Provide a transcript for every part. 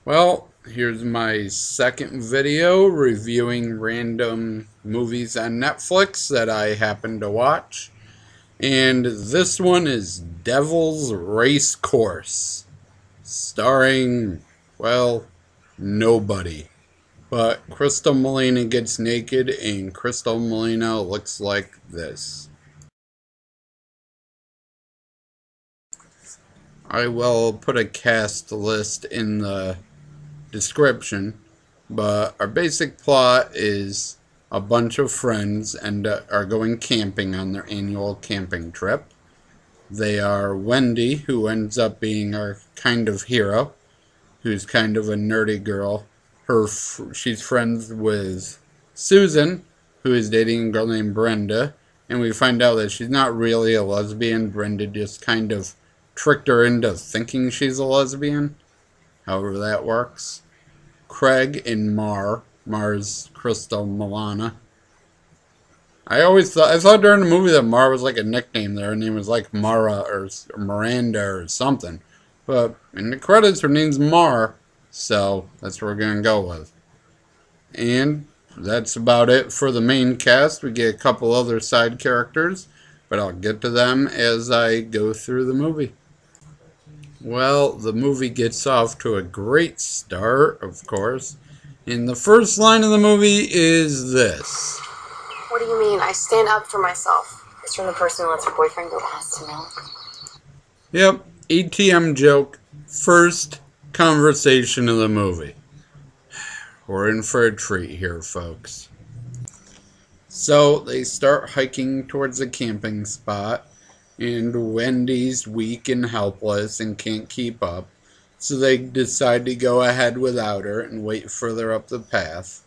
Well, here's my second video reviewing random movies on Netflix that I happen to watch. And this one is Devil's Racecourse, starring, well, nobody. But Crystal Molina gets naked, and Crystal Molina looks like this. I will put a cast list in the description, but our basic plot is a bunch of friends and are going camping on their annual camping trip. They are Wendy, who ends up being our kind of hero, who's kind of a nerdy girl. She's friends with Susan, who is dating a girl named Brenda, and we find out that she's not really a lesbian. Brenda just kind of tricked her into thinking she's a lesbian, however that works. Craig and Mar's Crystal Milana. I thought during the movie that Mar was like a nickname there. Her name was like Mara or Miranda or something. But in the credits, her name's Mar, so that's what we're going to go with. And that's about it for the main cast. We get a couple other side characters, but I'll get to them as I go through the movie. Well, the movie gets off to a great start, of course. And the first line of the movie is this. What do you mean? I stand up for myself. It's from the person who lets her boyfriend go past the milk. Yep, ATM joke. First conversation of the movie. We're in for a treat here, folks. So they start hiking towards a camping spot, and Wendy's weak and helpless and can't keep up, so they decide to go ahead without her and wait further up the path.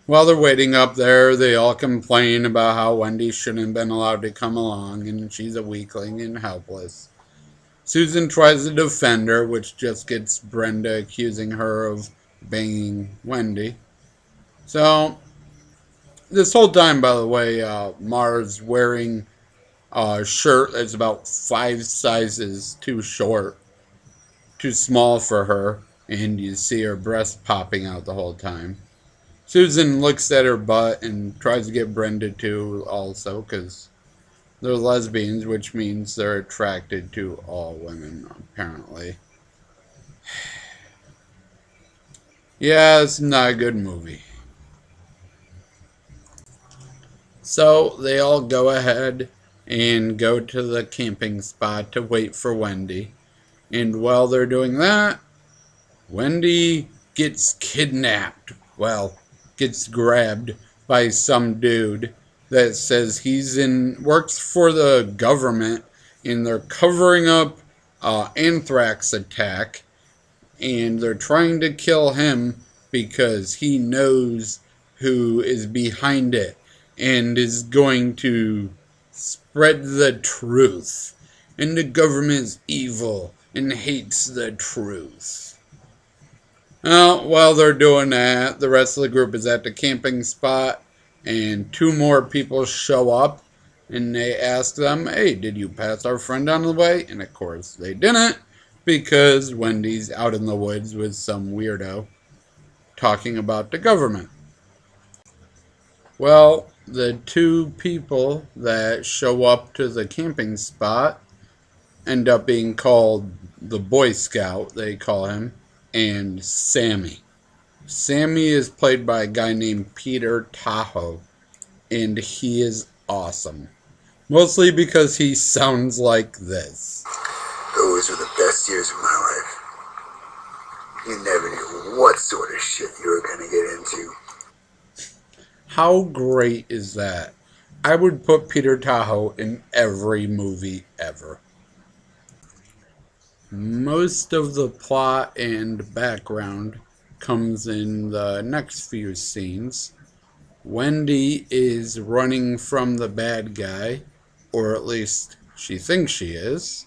While they're waiting up there, they all complain about how Wendy shouldn't have been allowed to come along and she's a weakling and helpless. Susan tries to defend her, which just gets Brenda accusing her of banging Wendy. So, this whole time, by the way, Mars wearing a shirt that's about 5 sizes too short, too small for her, and you see her breast popping out the whole time. Susan looks at her butt and tries to get Brenda to also, because they're lesbians, which means they're attracted to all women, apparently. Yeah, it's not a good movie. So they all go ahead and go to the camping spot to wait for Wendy. And while they're doing that, Wendy gets kidnapped. Well, gets grabbed by some dude that says works for the government, and they're covering up anthrax attack, and they're trying to kill him because he knows who is behind it and is going to spread the truth. And the government's evil and hates the truth. While they're doing that, the rest of the group is at the camping spot, and 2 more people show up, and they ask them, hey, did you pass our friend on the way? And of course they didn't, because Wendy's out in the woods with some weirdo talking about the government. Well, the 2 people that show up to the camping spot end up being called the Boy Scout, they call him, and Sammy. Sammy is played by a guy named Peter Tahoe, and he is awesome. Mostly because he sounds like this. Those were the best years of my life. You never knew what sort of shit you were gonna get into. How great is that? I would put Peter Tahoe in every movie ever. Most of the plot and background comes in the next few scenes. Wendy is running from the bad guy, or at least she thinks she is.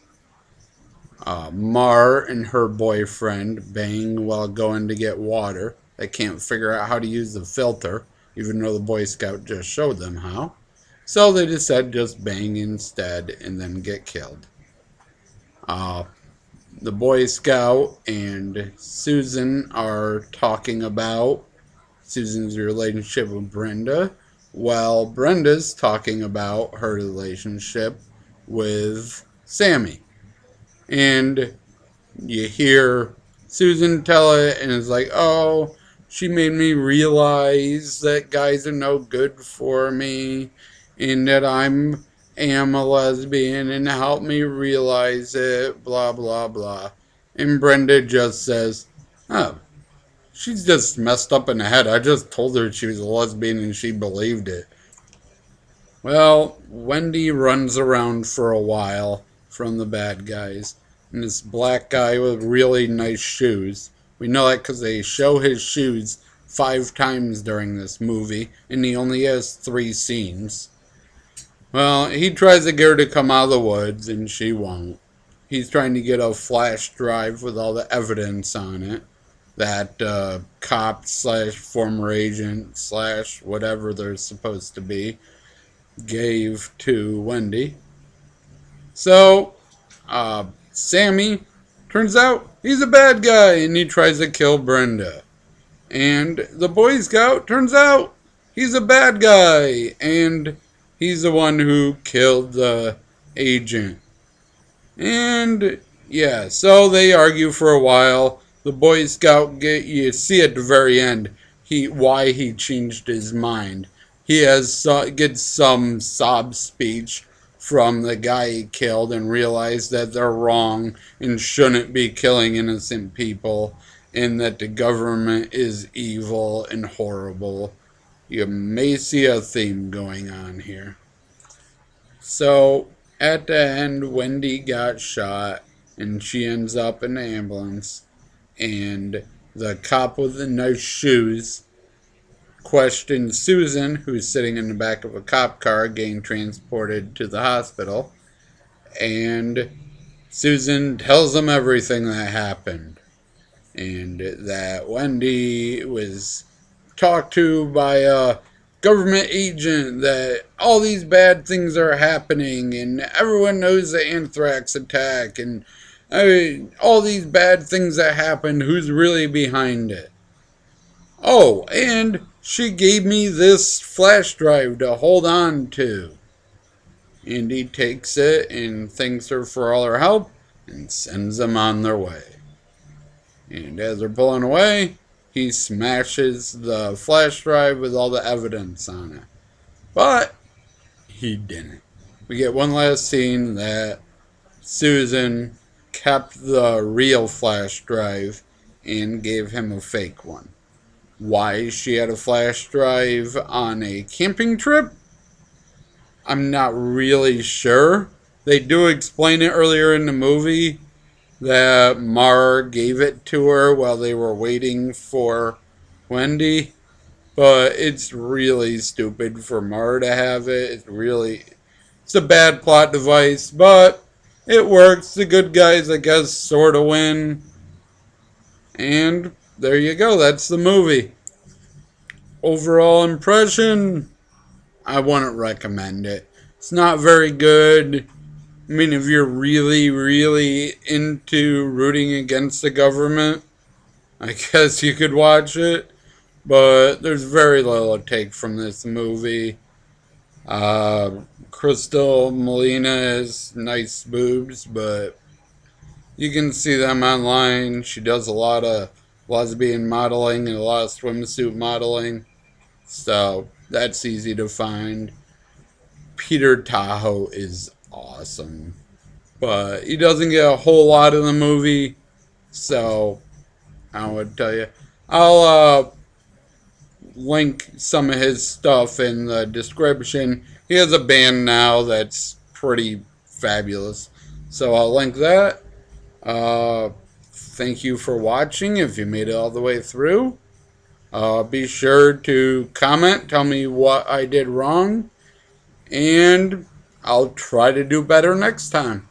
Mar and her boyfriend bang while going to get water. They can't figure out how to use the filter, even though the Boy Scout just showed them how. So they decide just bang instead and then get killed. the Boy Scout and Susan are talking about Susan's relationship with Brenda, while Brenda's talking about her relationship with Sammy. And you hear Susan tell it, and it's like, oh, she made me realize that guys are no good for me, and that am a lesbian, and help me realize it, blah, blah, blah. And Brenda just says, oh, she's just messed up in the head. I just told her she was a lesbian, and she believed it. Well, Wendy runs around for a while from the bad guys. And this black guy with really nice shoes. We know that because they show his shoes 5 times during this movie. And he only has 3 scenes. Well, he tries to get her to come out of the woods, and she won't. He's trying to get a flash drive with all the evidence on it. That cop / former agent / whatever they're supposed to be gave to Wendy. So, Sammy, turns out he's a bad guy, and he tries to kill Brenda. And the Boy Scout, turns out he's a bad guy, and he's the one who killed the agent. And yeah, so they argue for a while. The Boy Scout, you see at the very end why he changed his mind. He gets some sob speech from the guy he killed and realized that they're wrong and shouldn't be killing innocent people, and that the government is evil and horrible. You may see a theme going on here. So at the end, Wendy got shot and she ends up in the ambulance, and the cop with the nice shoes questions Susan, who's sitting in the back of a cop car getting transported to the hospital, and Susan tells him everything that happened, and that Wendy was talked to by a government agent, that all these bad things are happening, and everyone knows the anthrax attack, and all these bad things that happened, who's really behind it. Oh, and she gave me this flash drive to hold on to. And he takes it and thanks her for all her help and sends them on their way. And as they're pulling away, he smashes the flash drive with all the evidence on it. But he didn't. We get one last scene that Susan kept the real flash drive and gave him a fake one. Why she had a flash drive on a camping trip, I'm not really sure. They do explain it earlier in the movie that Mar gave it to her while they were waiting for Wendy, but it's really stupid for Mar to have it. It's a bad plot device, but it works. The good guys, I guess, sort of win. And there you go. That's the movie. Overall impression, I wouldn't recommend it. It's not very good. I mean, if you're really, really into rooting against the government, I guess you could watch it. But there's very little to take from this movie. Crystal Molina has nice boobs, but you can see them online. She does a lot of lesbian modeling and a lot of swimsuit modeling. So that's easy to find. Peter Tahoe is awesome, but he doesn't get a whole lot in the movie, so I would tell you. I'll link some of his stuff in the description. He has a band now that's pretty fabulous, so I'll link that. Thank you for watching if you made it all the way through. Be sure to comment, tell me what I did wrong, and I'll try to do better next time.